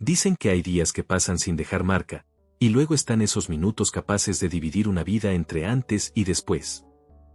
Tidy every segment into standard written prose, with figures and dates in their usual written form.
Dicen que hay días que pasan sin dejar marca, y luego están esos minutos capaces de dividir una vida entre antes y después.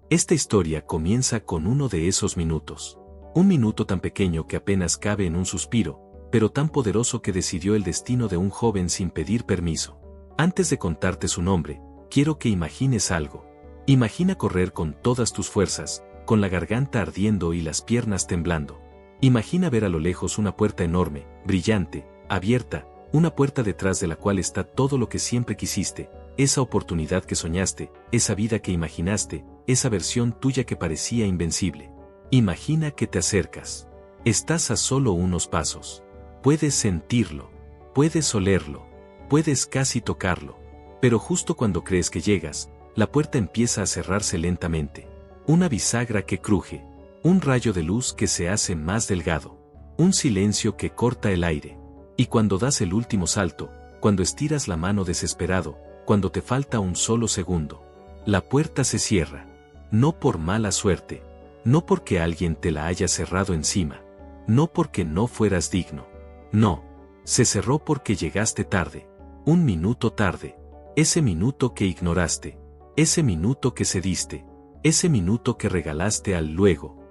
Esta historia comienza con uno de esos minutos. Un minuto tan pequeño que apenas cabe en un suspiro, pero tan poderoso que decidió el destino de un joven sin pedir permiso. Antes de contarte su nombre, quiero que imagines algo. Imagina correr con todas tus fuerzas, con la garganta ardiendo y las piernas temblando. Imagina ver a lo lejos una puerta enorme, brillante, abierta, una puerta detrás de la cual está todo lo que siempre quisiste, esa oportunidad que soñaste, esa vida que imaginaste, esa versión tuya que parecía invencible. Imagina que te acercas. Estás a solo unos pasos. Puedes sentirlo, puedes olerlo, puedes casi tocarlo. Pero justo cuando crees que llegas, la puerta empieza a cerrarse lentamente. Una bisagra que cruje, un rayo de luz que se hace más delgado, un silencio que corta el aire. Y cuando das el último salto, cuando estiras la mano desesperado, cuando te falta un solo segundo, la puerta se cierra. No por mala suerte, no porque alguien te la haya cerrado encima, no porque no fueras digno. No, se cerró porque llegaste tarde, un minuto tarde, ese minuto que ignoraste, ese minuto que cediste, ese minuto que regalaste al luego.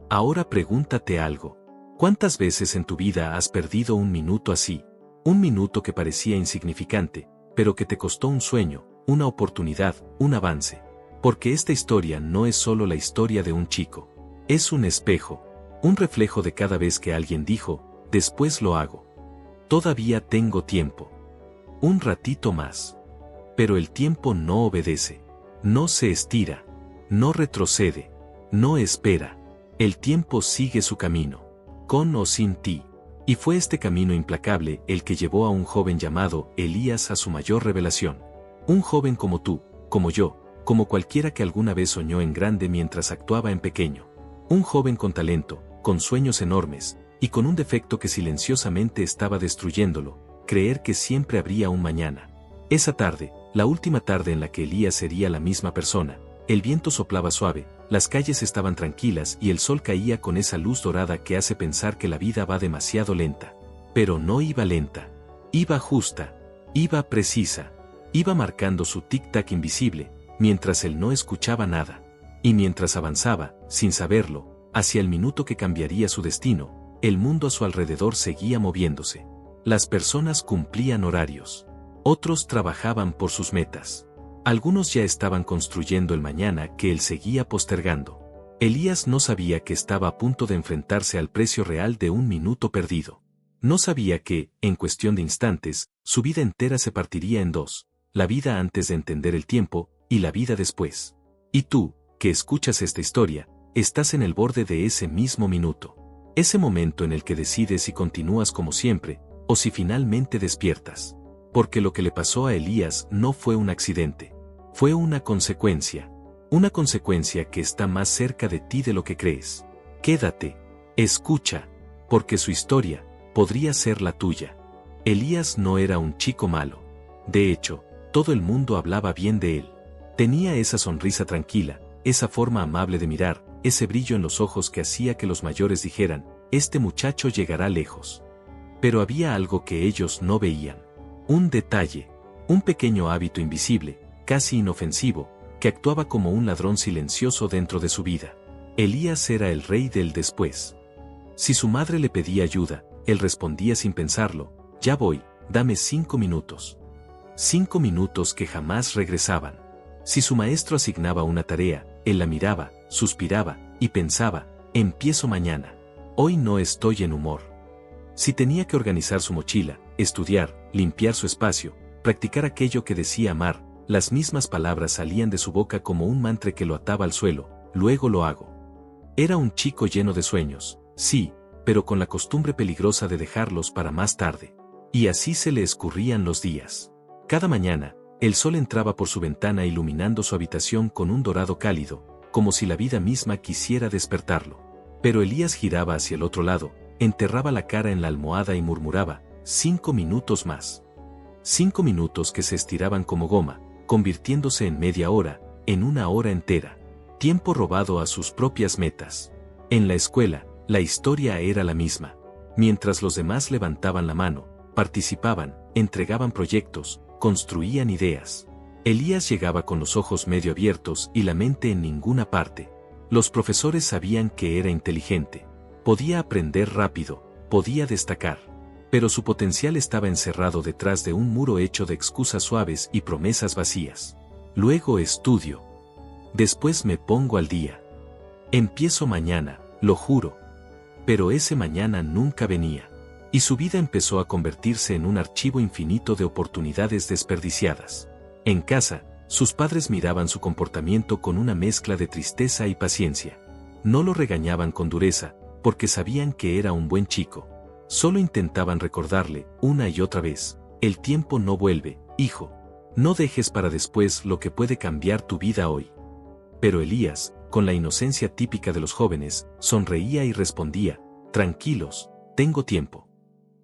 Ahora pregúntate algo. ¿Cuántas veces en tu vida has perdido un minuto así? Un minuto que parecía insignificante, pero que te costó un sueño, una oportunidad, un avance. Porque esta historia no es solo la historia de un chico. Es un espejo, un reflejo de cada vez que alguien dijo, después lo hago. Todavía tengo tiempo. Un ratito más. Pero el tiempo no obedece, no se estira, no retrocede, no espera. El tiempo sigue su camino, con o sin ti. Y fue este camino implacable el que llevó a un joven llamado Elías a su mayor revelación. Un joven como tú, como yo, como cualquiera que alguna vez soñó en grande mientras actuaba en pequeño. Un joven con talento, con sueños enormes, y con un defecto que silenciosamente estaba destruyéndolo, creer que siempre habría un mañana. Esa tarde, la última tarde en la que Elías sería la misma persona, el viento soplaba suave, las calles estaban tranquilas y el sol caía con esa luz dorada que hace pensar que la vida va demasiado lenta. Pero no iba lenta. Iba justa. Iba precisa. Iba marcando su tic-tac invisible, mientras él no escuchaba nada. Y mientras avanzaba, sin saberlo, hacia el minuto que cambiaría su destino, el mundo a su alrededor seguía moviéndose. Las personas cumplían horarios. Otros trabajaban por sus metas. Algunos ya estaban construyendo el mañana que él seguía postergando. Elías no sabía que estaba a punto de enfrentarse al precio real de un minuto perdido. No sabía que, en cuestión de instantes, su vida entera se partiría en dos: la vida antes de entender el tiempo, y la vida después. Y tú, que escuchas esta historia, estás en el borde de ese mismo minuto. Ese momento en el que decides si continúas como siempre, o si finalmente despiertas. Porque lo que le pasó a Elías no fue un accidente. Fue una consecuencia. Una consecuencia que está más cerca de ti de lo que crees. Quédate. Escucha. Porque su historia podría ser la tuya. Elías no era un chico malo. De hecho, todo el mundo hablaba bien de él. Tenía esa sonrisa tranquila, esa forma amable de mirar, ese brillo en los ojos que hacía que los mayores dijeran, este muchacho llegará lejos. Pero había algo que ellos no veían. Un detalle, un pequeño hábito invisible, casi inofensivo, que actuaba como un ladrón silencioso dentro de su vida. Elías era el rey del después. Si su madre le pedía ayuda, él respondía sin pensarlo, ya voy, dame 5 minutos. 5 minutos que jamás regresaban. Si su maestro asignaba una tarea, él la miraba, suspiraba, y pensaba, empiezo mañana. Hoy no estoy en humor. Si tenía que organizar su mochila, estudiar, limpiar su espacio, practicar aquello que decía amar, las mismas palabras salían de su boca como un mantra que lo ataba al suelo, luego lo hago. Era un chico lleno de sueños, sí, pero con la costumbre peligrosa de dejarlos para más tarde. Y así se le escurrían los días. Cada mañana, el sol entraba por su ventana iluminando su habitación con un dorado cálido, como si la vida misma quisiera despertarlo. Pero Elías giraba hacia el otro lado, enterraba la cara en la almohada y murmuraba, 5 minutos más. 5 minutos que se estiraban como goma, convirtiéndose en media hora, en una hora entera. Tiempo robado a sus propias metas. En la escuela, la historia era la misma. Mientras los demás levantaban la mano, participaban, entregaban proyectos, construían ideas. Elías llegaba con los ojos medio abiertos y la mente en ninguna parte. Los profesores sabían que era inteligente. Podía aprender rápido, podía destacar. Pero su potencial estaba encerrado detrás de un muro hecho de excusas suaves y promesas vacías. Luego estudio. Después me pongo al día. Empiezo mañana, lo juro. Pero ese mañana nunca venía. Y su vida empezó a convertirse en un archivo infinito de oportunidades desperdiciadas. En casa, sus padres miraban su comportamiento con una mezcla de tristeza y paciencia. No lo regañaban con dureza, porque sabían que era un buen chico. Solo intentaban recordarle, una y otra vez, el tiempo no vuelve, hijo. No dejes para después lo que puede cambiar tu vida hoy. Pero Elías, con la inocencia típica de los jóvenes, sonreía y respondía, tranquilos, tengo tiempo.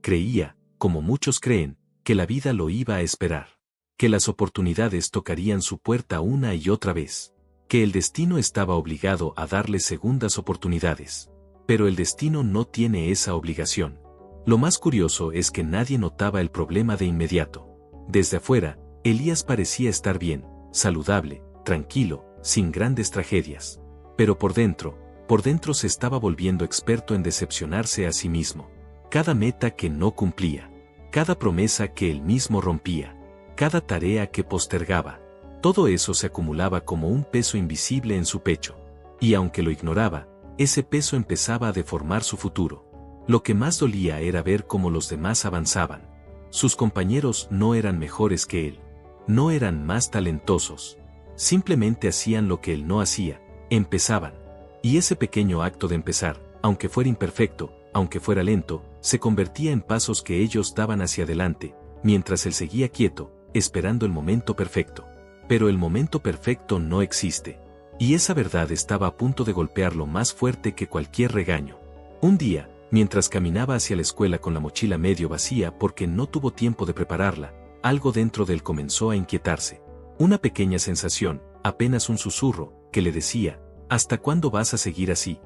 Creía, como muchos creen, que la vida lo iba a esperar. Que las oportunidades tocarían su puerta una y otra vez. Que el destino estaba obligado a darle segundas oportunidades. Pero el destino no tiene esa obligación. Lo más curioso es que nadie notaba el problema de inmediato. Desde afuera, Elías parecía estar bien, saludable, tranquilo, sin grandes tragedias. Pero por dentro se estaba volviendo experto en decepcionarse a sí mismo. Cada meta que no cumplía, cada promesa que él mismo rompía, cada tarea que postergaba, todo eso se acumulaba como un peso invisible en su pecho. Y aunque lo ignoraba, ese peso empezaba a deformar su futuro. Lo que más dolía era ver cómo los demás avanzaban. Sus compañeros no eran mejores que él. No eran más talentosos. Simplemente hacían lo que él no hacía, empezaban. Y ese pequeño acto de empezar, aunque fuera imperfecto, aunque fuera lento, se convertía en pasos que ellos daban hacia adelante, mientras él seguía quieto, esperando el momento perfecto. Pero el momento perfecto no existe. Y esa verdad estaba a punto de golpearlo más fuerte que cualquier regaño. Un día, mientras caminaba hacia la escuela con la mochila medio vacía porque no tuvo tiempo de prepararla, algo dentro de él comenzó a inquietarse. Una pequeña sensación, apenas un susurro, que le decía, ¿hasta cuándo vas a seguir así?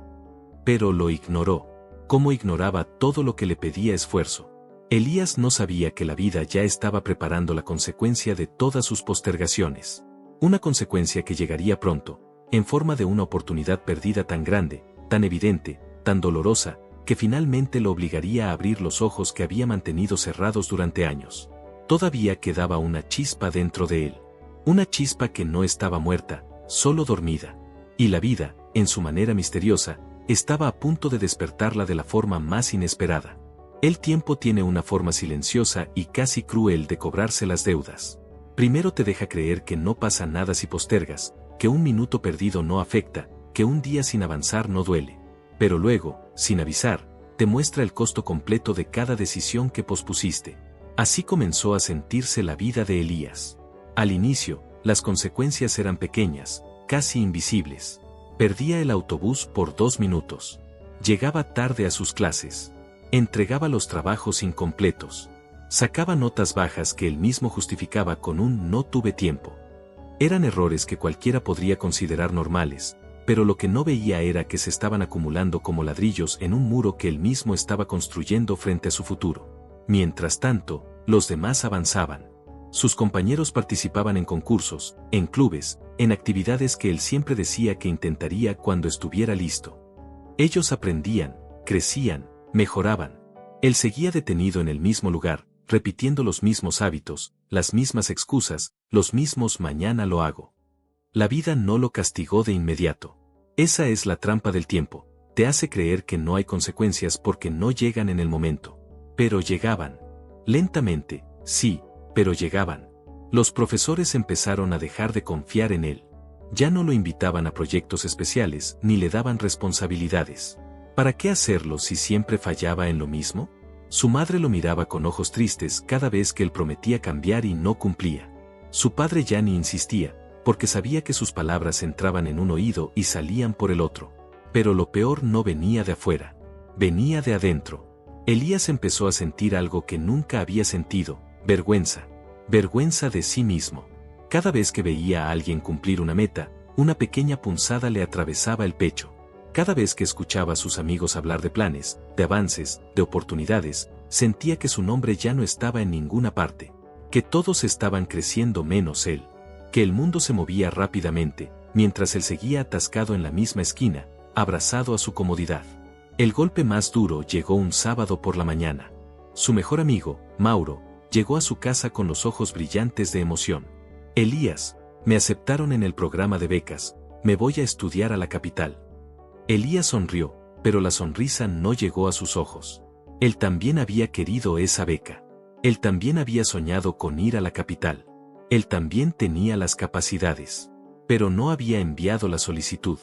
Pero lo ignoró. Como ignoraba todo lo que le pedía esfuerzo. Elías no sabía que la vida ya estaba preparando la consecuencia de todas sus postergaciones. Una consecuencia que llegaría pronto, en forma de una oportunidad perdida tan grande, tan evidente, tan dolorosa, que finalmente lo obligaría a abrir los ojos que había mantenido cerrados durante años. Todavía quedaba una chispa dentro de él. Una chispa que no estaba muerta, solo dormida. Y la vida, en su manera misteriosa, estaba a punto de despertarla de la forma más inesperada. El tiempo tiene una forma silenciosa y casi cruel de cobrarse las deudas. Primero te deja creer que no pasa nada si postergas, que un minuto perdido no afecta, que un día sin avanzar no duele. Pero luego, sin avisar, te muestra el costo completo de cada decisión que pospusiste. Así comenzó a sentirse la vida de Elías. Al inicio, las consecuencias eran pequeñas, casi invisibles. Perdía el autobús por 2 minutos. Llegaba tarde a sus clases. Entregaba los trabajos incompletos. Sacaba notas bajas que él mismo justificaba con un no tuve tiempo. Eran errores que cualquiera podría considerar normales, pero lo que no veía era que se estaban acumulando como ladrillos en un muro que él mismo estaba construyendo frente a su futuro. Mientras tanto, los demás avanzaban. Sus compañeros participaban en concursos, en clubes, en actividades que él siempre decía que intentaría cuando estuviera listo. Ellos aprendían, crecían, mejoraban. Él seguía detenido en el mismo lugar, repitiendo los mismos hábitos, las mismas excusas, los mismos mañana lo hago. La vida no lo castigó de inmediato. Esa es la trampa del tiempo, te hace creer que no hay consecuencias porque no llegan en el momento. Pero llegaban. Lentamente, sí, pero llegaban. Los profesores empezaron a dejar de confiar en él. Ya no lo invitaban a proyectos especiales ni le daban responsabilidades. ¿Para qué hacerlo si siempre fallaba en lo mismo? Su madre lo miraba con ojos tristes cada vez que él prometía cambiar y no cumplía. Su padre ya ni insistía, porque sabía que sus palabras entraban en un oído y salían por el otro. Pero lo peor no venía de afuera, venía de adentro. Elías empezó a sentir algo que nunca había sentido, vergüenza. Vergüenza de sí mismo. Cada vez que veía a alguien cumplir una meta, una pequeña punzada le atravesaba el pecho. Cada vez que escuchaba a sus amigos hablar de planes, de avances, de oportunidades, Sentía que su nombre ya no estaba en ninguna parte, que todos estaban creciendo menos él, que el mundo se movía rápidamente, mientras él seguía atascado en la misma esquina, abrazado a su comodidad. El golpe más duro llegó un sábado por la mañana. Su mejor amigo, Mauro, llegó a su casa con los ojos brillantes de emoción. Elías, me aceptaron en el programa de becas, me voy a estudiar a la capital. Elías sonrió, pero la sonrisa no llegó a sus ojos. Él también había querido esa beca. Él también había soñado con ir a la capital. Él también tenía las capacidades. Pero no había enviado la solicitud.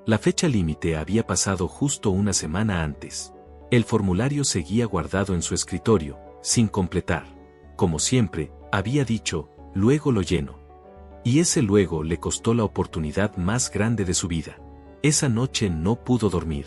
La fecha límite había pasado justo una semana antes. El formulario seguía guardado en su escritorio, sin completar. Como siempre, había dicho, luego lo lleno. Y ese luego le costó la oportunidad más grande de su vida. Esa noche no pudo dormir.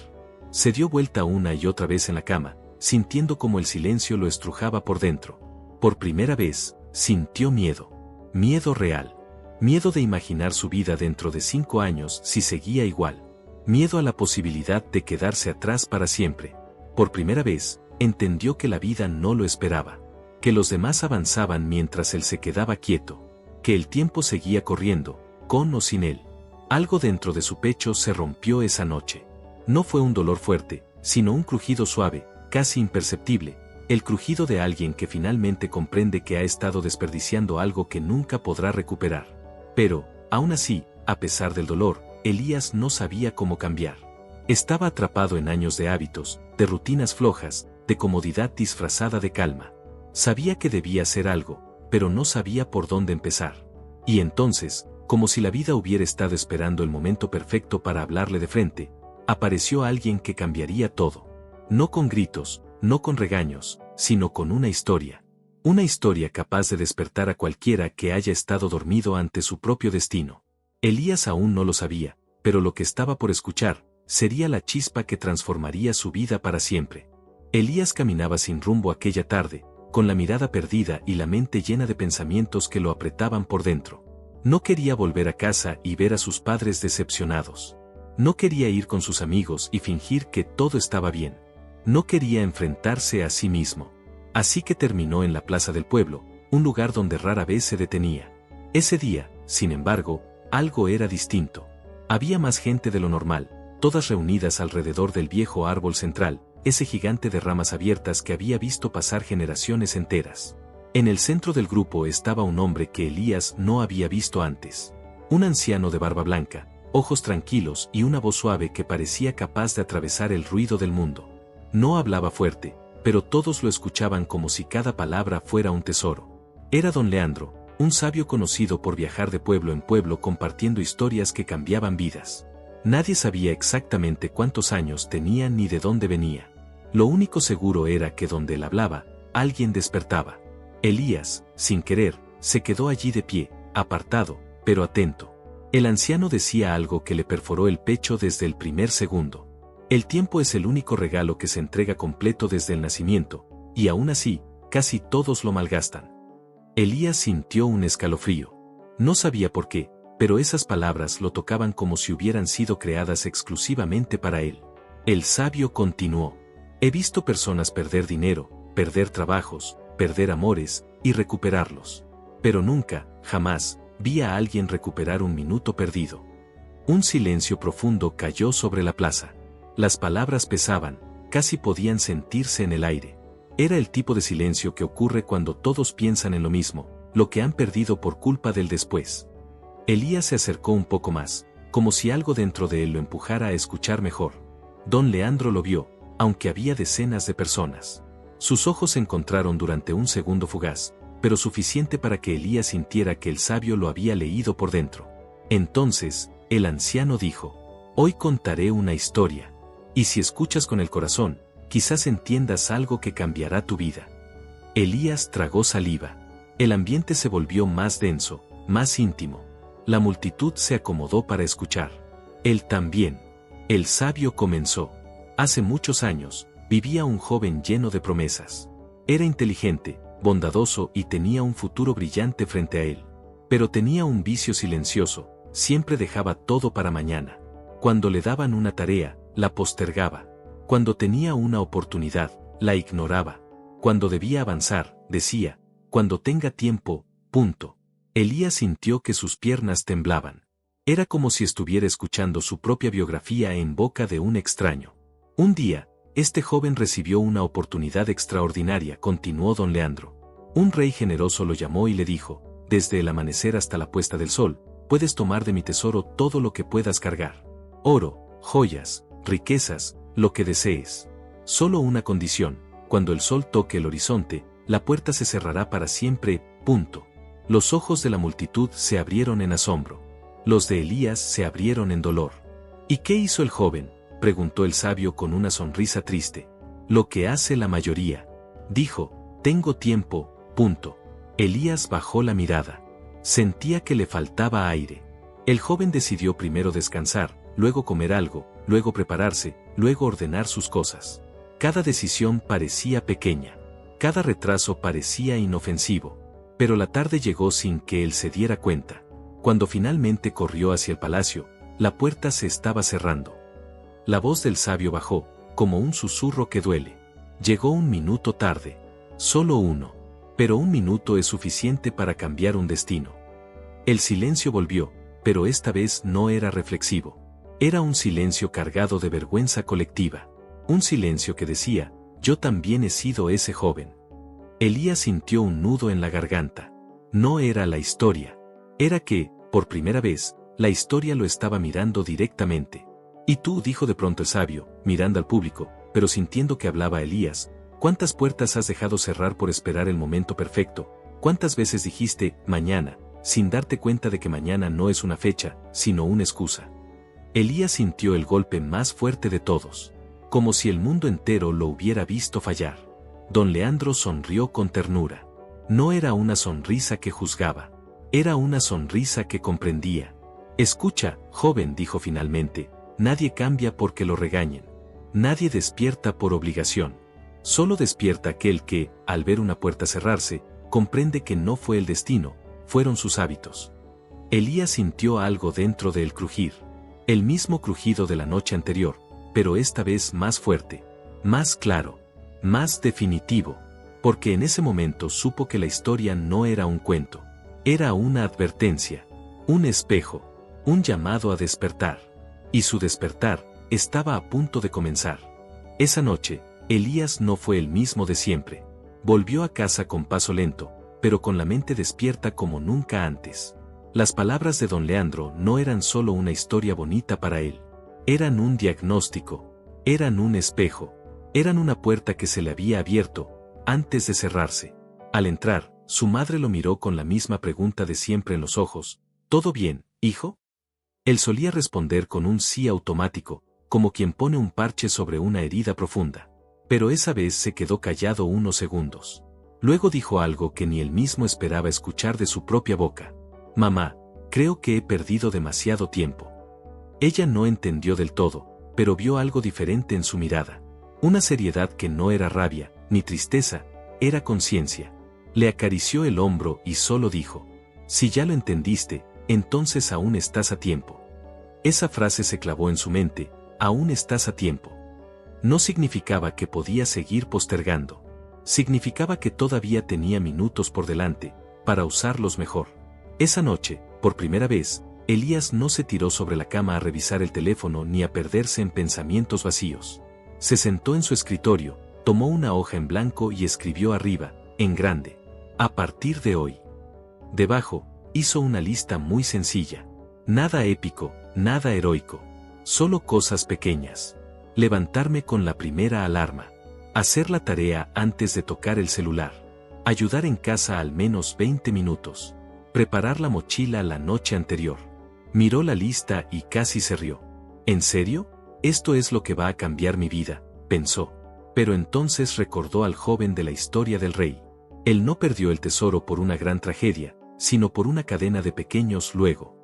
Se dio vuelta una y otra vez en la cama, sintiendo como el silencio lo estrujaba por dentro. Por primera vez, sintió miedo. Miedo real. Miedo de imaginar su vida dentro de 5 años si seguía igual. Miedo a la posibilidad de quedarse atrás para siempre. Por primera vez, entendió que la vida no lo esperaba. Que los demás avanzaban mientras él se quedaba quieto. Que el tiempo seguía corriendo, con o sin él. Algo dentro de su pecho se rompió esa noche. No fue un dolor fuerte, sino un crujido suave, casi imperceptible, el crujido de alguien que finalmente comprende que ha estado desperdiciando algo que nunca podrá recuperar. Pero, aún así, a pesar del dolor, Elías no sabía cómo cambiar. Estaba atrapado en años de hábitos, de rutinas flojas, de comodidad disfrazada de calma. Sabía que debía hacer algo, pero no sabía por dónde empezar. Y entonces, como si la vida hubiera estado esperando el momento perfecto para hablarle de frente, apareció alguien que cambiaría todo. No con gritos, no con regaños, sino con una historia. Una historia capaz de despertar a cualquiera que haya estado dormido ante su propio destino. Elías aún no lo sabía, pero lo que estaba por escuchar, sería la chispa que transformaría su vida para siempre. Elías caminaba sin rumbo aquella tarde, con la mirada perdida y la mente llena de pensamientos que lo apretaban por dentro. No quería volver a casa y ver a sus padres decepcionados. No quería ir con sus amigos y fingir que todo estaba bien. No quería enfrentarse a sí mismo. Así que terminó en la plaza del pueblo, un lugar donde rara vez se detenía. Ese día, sin embargo, algo era distinto. Había más gente de lo normal, todas reunidas alrededor del viejo árbol central, ese gigante de ramas abiertas que había visto pasar generaciones enteras. En el centro del grupo estaba un hombre que Elías no había visto antes. Un anciano de barba blanca, ojos tranquilos y una voz suave que parecía capaz de atravesar el ruido del mundo. No hablaba fuerte, pero todos lo escuchaban como si cada palabra fuera un tesoro. Era don Leandro, un sabio conocido por viajar de pueblo en pueblo compartiendo historias que cambiaban vidas. Nadie sabía exactamente cuántos años tenía ni de dónde venía. Lo único seguro era que donde él hablaba, alguien despertaba. Elías, sin querer, se quedó allí de pie, apartado, pero atento. El anciano decía algo que le perforó el pecho desde el primer segundo. El tiempo es el único regalo que se entrega completo desde el nacimiento, y aún así, casi todos lo malgastan. Elías sintió un escalofrío. No sabía por qué, pero esas palabras lo tocaban como si hubieran sido creadas exclusivamente para él. El sabio continuó. He visto personas perder dinero, perder trabajos, perder amores, y recuperarlos. Pero nunca, jamás, vi a alguien recuperar un minuto perdido. Un silencio profundo cayó sobre la plaza. Las palabras pesaban, casi podían sentirse en el aire. Era el tipo de silencio que ocurre cuando todos piensan en lo mismo, lo que han perdido por culpa del después. Elías se acercó un poco más, como si algo dentro de él lo empujara a escuchar mejor. Don Leandro lo vio, aunque había decenas de personas. Sus ojos se encontraron durante un segundo fugaz, pero suficiente para que Elías sintiera que el sabio lo había leído por dentro. Entonces, el anciano dijo: hoy contaré una historia. Y si escuchas con el corazón, quizás entiendas algo que cambiará tu vida. Elías tragó saliva. El ambiente se volvió más denso, más íntimo. La multitud se acomodó para escuchar. Él también. El sabio comenzó. Hace muchos años, vivía un joven lleno de promesas. Era inteligente, bondadoso y tenía un futuro brillante frente a él. Pero tenía un vicio silencioso, siempre dejaba todo para mañana. Cuando le daban una tarea, la postergaba. Cuando tenía una oportunidad, la ignoraba. Cuando debía avanzar, decía, cuando tenga tiempo, punto. Elías sintió que sus piernas temblaban. Era como si estuviera escuchando su propia biografía en boca de un extraño. Un día, este joven recibió una oportunidad extraordinaria, continuó don Leandro. Un rey generoso lo llamó y le dijo, desde el amanecer hasta la puesta del sol, puedes tomar de mi tesoro todo lo que puedas cargar. Oro, joyas, riquezas, lo que desees. Solo una condición, cuando el sol toque el horizonte, la puerta se cerrará para siempre, punto. Los ojos de la multitud se abrieron en asombro. Los de Elías se abrieron en dolor. ¿Y qué hizo el joven?, preguntó el sabio con una sonrisa triste. Lo que hace la mayoría. Dijo, tengo tiempo, punto. Elías bajó la mirada. Sentía que le faltaba aire. El joven decidió primero descansar, luego comer algo, luego prepararse, luego ordenar sus cosas. Cada decisión parecía pequeña. Cada retraso parecía inofensivo. Pero la tarde llegó sin que él se diera cuenta. Cuando finalmente corrió hacia el palacio, la puerta se estaba cerrando. La voz del sabio bajó, como un susurro que duele. Llegó un minuto tarde. Solo uno. Pero un minuto es suficiente para cambiar un destino. El silencio volvió, pero esta vez no era reflexivo. Era un silencio cargado de vergüenza colectiva. Un silencio que decía, yo también he sido ese joven. Elías sintió un nudo en la garganta. No era la historia. Era que, por primera vez, la historia lo estaba mirando directamente. Y tú, dijo de pronto el sabio, mirando al público, pero sintiendo que hablaba Elías, ¿cuántas puertas has dejado cerrar por esperar el momento perfecto? ¿Cuántas veces dijiste, mañana, sin darte cuenta de que mañana no es una fecha, sino una excusa? Elías sintió el golpe más fuerte de todos. Como si el mundo entero lo hubiera visto fallar. Don Leandro sonrió con ternura. No era una sonrisa que juzgaba. Era una sonrisa que comprendía. Escucha, joven, dijo finalmente, nadie cambia porque lo regañen. Nadie despierta por obligación. Solo despierta aquel que, al ver una puerta cerrarse, comprende que no fue el destino, fueron sus hábitos. Elías sintió algo dentro de él crujir. El mismo crujido de la noche anterior, pero esta vez más fuerte, más claro, más definitivo, porque en ese momento supo que la historia no era un cuento, era una advertencia, un espejo, un llamado a despertar. Y su despertar estaba a punto de comenzar. Esa noche, Elías no fue el mismo de siempre. Volvió a casa con paso lento, pero con la mente despierta como nunca antes. Las palabras de don Leandro no eran solo una historia bonita para él. Eran un diagnóstico, eran un espejo, eran una puerta que se le había abierto, antes de cerrarse. Al entrar, su madre lo miró con la misma pregunta de siempre en los ojos, ¿todo bien, hijo? Él solía responder con un sí automático, como quien pone un parche sobre una herida profunda. Pero esa vez se quedó callado unos segundos. Luego dijo algo que ni él mismo esperaba escuchar de su propia boca. Mamá, creo que he perdido demasiado tiempo. Ella no entendió del todo, pero vio algo diferente en su mirada. Una seriedad que no era rabia, ni tristeza, era conciencia. Le acarició el hombro y solo dijo, si ya lo entendiste, entonces aún estás a tiempo. Esa frase se clavó en su mente, aún estás a tiempo. No significaba que podía seguir postergando. Significaba que todavía tenía minutos por delante, para usarlos mejor. Esa noche, por primera vez, Elías no se tiró sobre la cama a revisar el teléfono ni a perderse en pensamientos vacíos. Se sentó en su escritorio, tomó una hoja en blanco y escribió arriba, en grande, a partir de hoy. Debajo, hizo una lista muy sencilla. Nada épico, nada heroico. Solo cosas pequeñas. Levantarme con la primera alarma. Hacer la tarea antes de tocar el celular. Ayudar en casa al menos 20 minutos. Preparar la mochila la noche anterior. Miró la lista y casi se rió. ¿En serio? Esto es lo que va a cambiar mi vida, pensó. Pero entonces recordó al joven de la historia del rey. Él no perdió el tesoro por una gran tragedia, sino por una cadena de pequeños luego.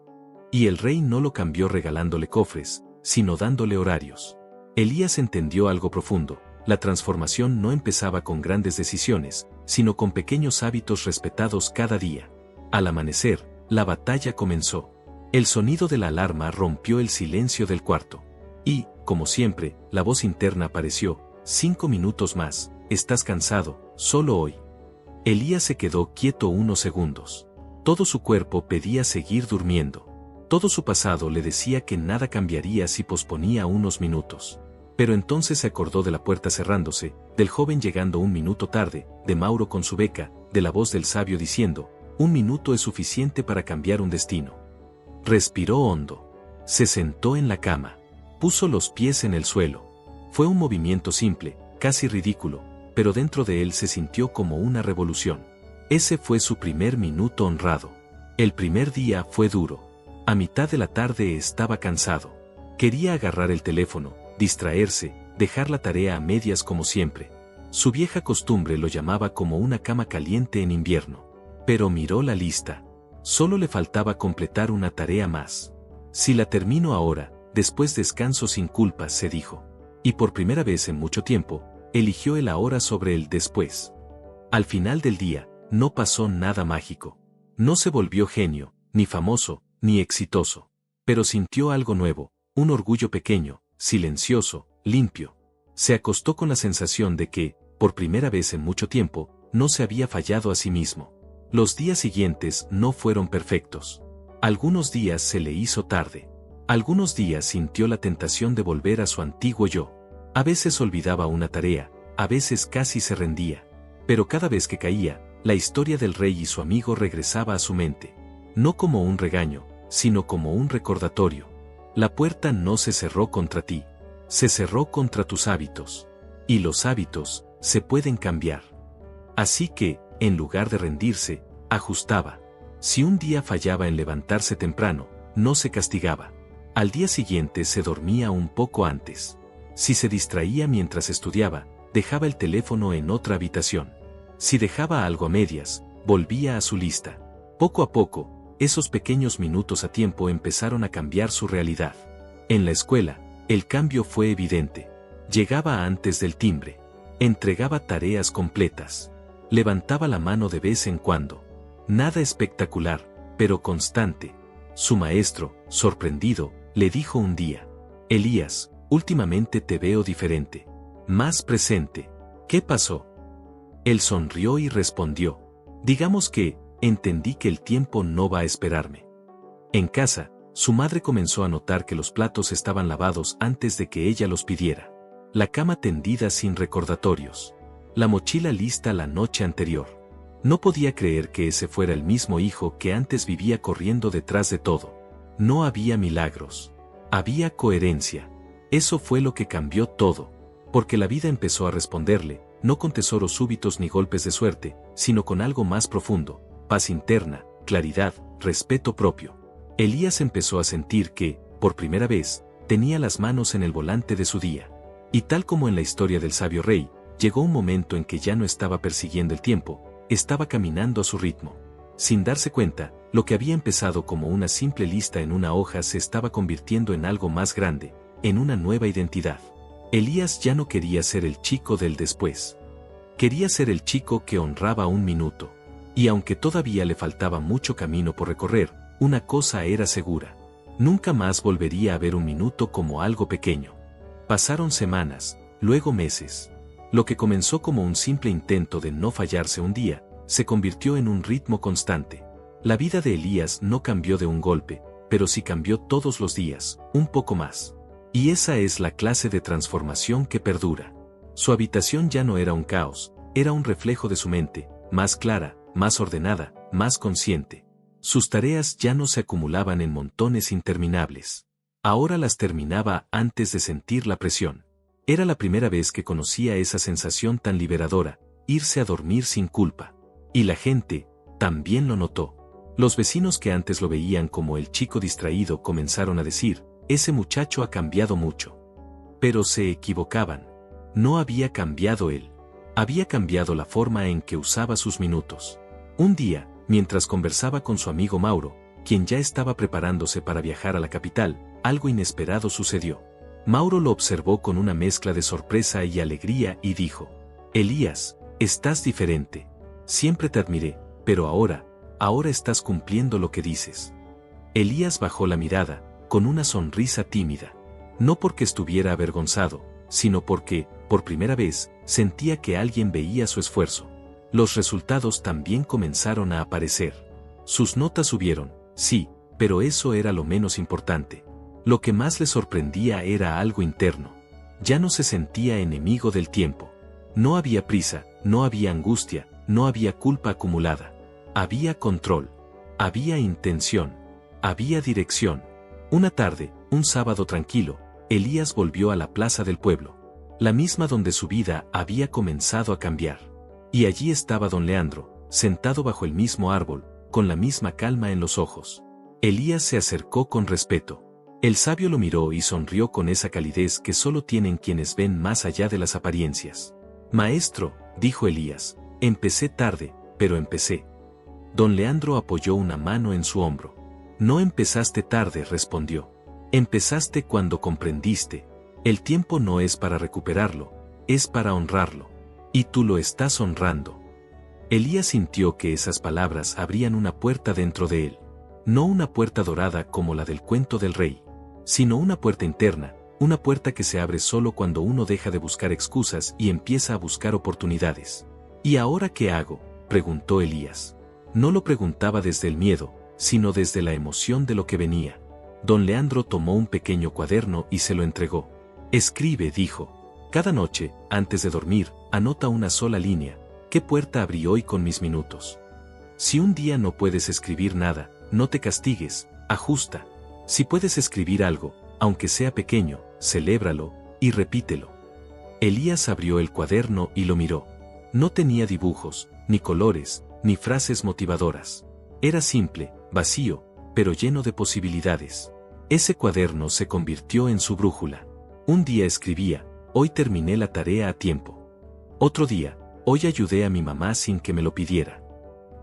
Y el rey no lo cambió regalándole cofres, sino dándole horarios. Elías entendió algo profundo. La transformación no empezaba con grandes decisiones, sino con pequeños hábitos respetados cada día. Al amanecer, la batalla comenzó. El sonido de la alarma rompió el silencio del cuarto. Y, como siempre, la voz interna apareció, 5 minutos más, estás cansado, solo hoy. Elías se quedó quieto unos segundos. Todo su cuerpo pedía seguir durmiendo. Todo su pasado le decía que nada cambiaría si posponía unos minutos. Pero entonces se acordó de la puerta cerrándose, del joven llegando un minuto tarde, de Mauro con su beca, de la voz del sabio diciendo, un minuto es suficiente para cambiar un destino. Respiró hondo. Se sentó en la cama. Puso los pies en el suelo. Fue un movimiento simple, casi ridículo, pero dentro de él se sintió como una revolución. Ese fue su primer minuto honrado. El primer día fue duro. A mitad de la tarde estaba cansado. Quería agarrar el teléfono, distraerse, dejar la tarea a medias como siempre. Su vieja costumbre lo llamaba como una cama caliente en invierno. Pero miró la lista. Solo le faltaba completar una tarea más. Si la termino ahora, después descanso sin culpas, se dijo. Y por primera vez en mucho tiempo, eligió el ahora sobre el después. Al final del día, no pasó nada mágico. No se volvió genio, ni famoso, ni exitoso. Pero sintió algo nuevo, un orgullo pequeño, silencioso, limpio. Se acostó con la sensación de que, por primera vez en mucho tiempo, no se había fallado a sí mismo. Los días siguientes no fueron perfectos. Algunos días se le hizo tarde. Algunos días sintió la tentación de volver a su antiguo yo. A veces olvidaba una tarea, a veces casi se rendía. Pero cada vez que caía, la historia del rey y su amigo regresaba a su mente. No como un regaño, sino como un recordatorio. La puerta no se cerró contra ti. Se cerró contra tus hábitos. Y los hábitos se pueden cambiar. Así que, en lugar de rendirse, ajustaba. Si un día fallaba en levantarse temprano, no se castigaba. Al día siguiente se dormía un poco antes. Si se distraía mientras estudiaba, dejaba el teléfono en otra habitación. Si dejaba algo a medias, volvía a su lista. Poco a poco, esos pequeños minutos a tiempo empezaron a cambiar su realidad. En la escuela, el cambio fue evidente. Llegaba antes del timbre. Entregaba tareas completas. Levantaba la mano de vez en cuando. Nada espectacular, pero constante. Su maestro, sorprendido, le dijo un día: Elías, últimamente te veo diferente. Más presente. ¿Qué pasó? Él sonrió y respondió: digamos que, entendí que el tiempo no va a esperarme. En casa, su madre comenzó a notar que los platos estaban lavados antes de que ella los pidiera. La cama tendida sin recordatorios. La mochila lista la noche anterior. No podía creer que ese fuera el mismo hijo que antes vivía corriendo detrás de todo. No había milagros. Había coherencia. Eso fue lo que cambió todo. Porque la vida empezó a responderle, no con tesoros súbitos ni golpes de suerte, sino con algo más profundo: paz interna, claridad, respeto propio. Elías empezó a sentir que, por primera vez, tenía las manos en el volante de su día. Y tal como en la historia del sabio rey, llegó un momento en que ya no estaba persiguiendo el tiempo, estaba caminando a su ritmo. Sin darse cuenta, lo que había empezado como una simple lista en una hoja se estaba convirtiendo en algo más grande, en una nueva identidad. Elías ya no quería ser el chico del después. Quería ser el chico que honraba un minuto. Y aunque todavía le faltaba mucho camino por recorrer, una cosa era segura: nunca más volvería a ver un minuto como algo pequeño. Pasaron semanas, luego meses. Lo que comenzó como un simple intento de no fallarse un día, se convirtió en un ritmo constante. La vida de Elías no cambió de un golpe, pero sí cambió todos los días, un poco más. Y esa es la clase de transformación que perdura. Su habitación ya no era un caos, era un reflejo de su mente, más clara, más ordenada, más consciente. Sus tareas ya no se acumulaban en montones interminables. Ahora las terminaba antes de sentir la presión. Era la primera vez que conocía esa sensación tan liberadora: irse a dormir sin culpa. Y la gente también lo notó. Los vecinos que antes lo veían como el chico distraído comenzaron a decir: ese muchacho ha cambiado mucho. Pero se equivocaban. No había cambiado él. Había cambiado la forma en que usaba sus minutos. Un día, mientras conversaba con su amigo Mauro, quien ya estaba preparándose para viajar a la capital, algo inesperado sucedió. Mauro lo observó con una mezcla de sorpresa y alegría y dijo: Elías, estás diferente. Siempre te admiré, pero ahora estás cumpliendo lo que dices. Elías bajó la mirada, con una sonrisa tímida. No porque estuviera avergonzado, sino porque, por primera vez, sentía que alguien veía su esfuerzo. Los resultados también comenzaron a aparecer. Sus notas subieron, sí, pero eso era lo menos importante. Lo que más le sorprendía era algo interno. Ya no se sentía enemigo del tiempo. No había prisa, no había angustia, no había culpa acumulada. Había control. Había intención. Había dirección. Una tarde, un sábado tranquilo, Elías volvió a la plaza del pueblo. La misma donde su vida había comenzado a cambiar. Y allí estaba don Leandro, sentado bajo el mismo árbol, con la misma calma en los ojos. Elías se acercó con respeto. El sabio lo miró y sonrió con esa calidez que solo tienen quienes ven más allá de las apariencias. Maestro, dijo Elías, empecé tarde, pero empecé. Don Leandro apoyó una mano en su hombro. No empezaste tarde, respondió. Empezaste cuando comprendiste. El tiempo no es para recuperarlo, es para honrarlo. Y tú lo estás honrando. Elías sintió que esas palabras abrían una puerta dentro de él. No una puerta dorada como la del cuento del rey, sino una puerta interna, una puerta que se abre solo cuando uno deja de buscar excusas y empieza a buscar oportunidades. ¿Y ahora qué hago?, preguntó Elías. No lo preguntaba desde el miedo, sino desde la emoción de lo que venía. Don Leandro tomó un pequeño cuaderno y se lo entregó. Escribe, dijo. Cada noche, antes de dormir, anota una sola línea. ¿Qué puerta abrí hoy con mis minutos? Si un día no puedes escribir nada, no te castigues, ajusta. Si puedes escribir algo, aunque sea pequeño, celébralo y repítelo. Elías abrió el cuaderno y lo miró. No tenía dibujos, ni colores, ni frases motivadoras. Era simple, vacío, pero lleno de posibilidades. Ese cuaderno se convirtió en su brújula. Un día escribía, hoy terminé la tarea a tiempo. Otro día, hoy ayudé a mi mamá sin que me lo pidiera.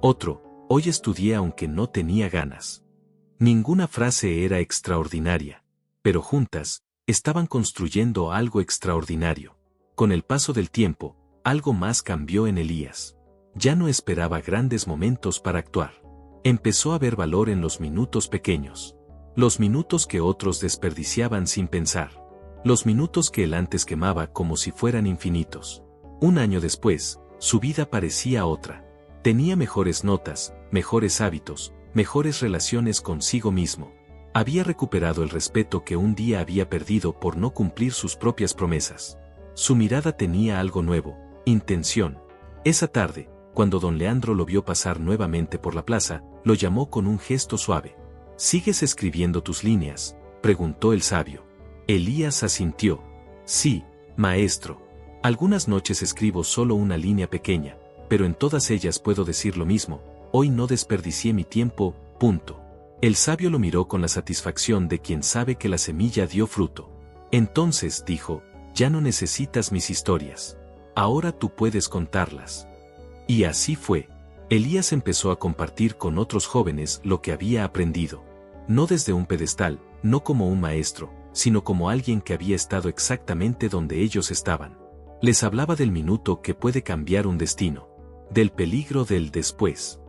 Otro, hoy estudié aunque no tenía ganas. Ninguna frase era extraordinaria, pero juntas, estaban construyendo algo extraordinario. Con el paso del tiempo, algo más cambió en Elías. Ya no esperaba grandes momentos para actuar. Empezó a ver valor en los minutos pequeños. Los minutos que otros desperdiciaban sin pensar. Los minutos que él antes quemaba como si fueran infinitos. Un año después, su vida parecía otra. Tenía mejores notas, mejores hábitos, mejores relaciones consigo mismo. Había recuperado el respeto que un día había perdido por no cumplir sus propias promesas. Su mirada tenía algo nuevo, intención. Esa tarde, cuando don Leandro lo vio pasar nuevamente por la plaza, lo llamó con un gesto suave. ¿Sigues escribiendo tus líneas?, preguntó el sabio. Elías asintió. Sí, maestro. Algunas noches escribo solo una línea pequeña, pero en todas ellas puedo decir lo mismo. Hoy no desperdicié mi tiempo, punto. El sabio lo miró con la satisfacción de quien sabe que la semilla dio fruto. Entonces, dijo, ya no necesitas mis historias. Ahora tú puedes contarlas. Y así fue. Elías empezó a compartir con otros jóvenes lo que había aprendido. No desde un pedestal, no como un maestro, sino como alguien que había estado exactamente donde ellos estaban. Les hablaba del minuto que puede cambiar un destino, del peligro del después,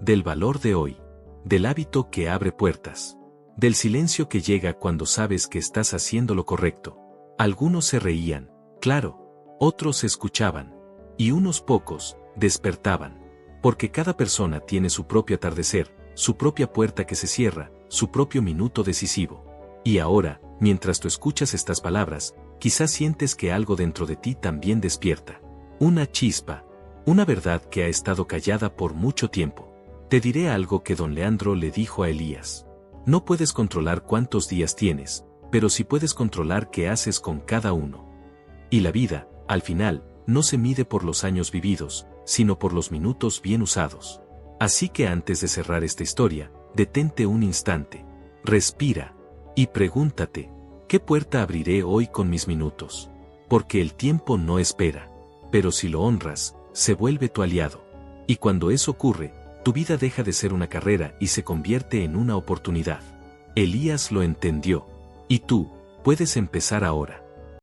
del valor de hoy, del hábito que abre puertas, del silencio que llega cuando sabes que estás haciendo lo correcto. Algunos se reían, claro, otros escuchaban, y unos pocos despertaban, porque cada persona tiene su propio atardecer, su propia puerta que se cierra, su propio minuto decisivo. Y ahora, mientras tú escuchas estas palabras, quizás sientes que algo dentro de ti también despierta. Una chispa, una verdad que ha estado callada por mucho tiempo. Te diré algo que don Leandro le dijo a Elías. No puedes controlar cuántos días tienes, pero sí puedes controlar qué haces con cada uno. Y la vida, al final, no se mide por los años vividos, sino por los minutos bien usados. Así que antes de cerrar esta historia, detente un instante, respira, y pregúntate, ¿qué puerta abriré hoy con mis minutos? Porque el tiempo no espera, pero si lo honras, se vuelve tu aliado. Y cuando eso ocurre, tu vida deja de ser una carrera y se convierte en una oportunidad. Elías lo entendió. Y tú, puedes empezar ahora.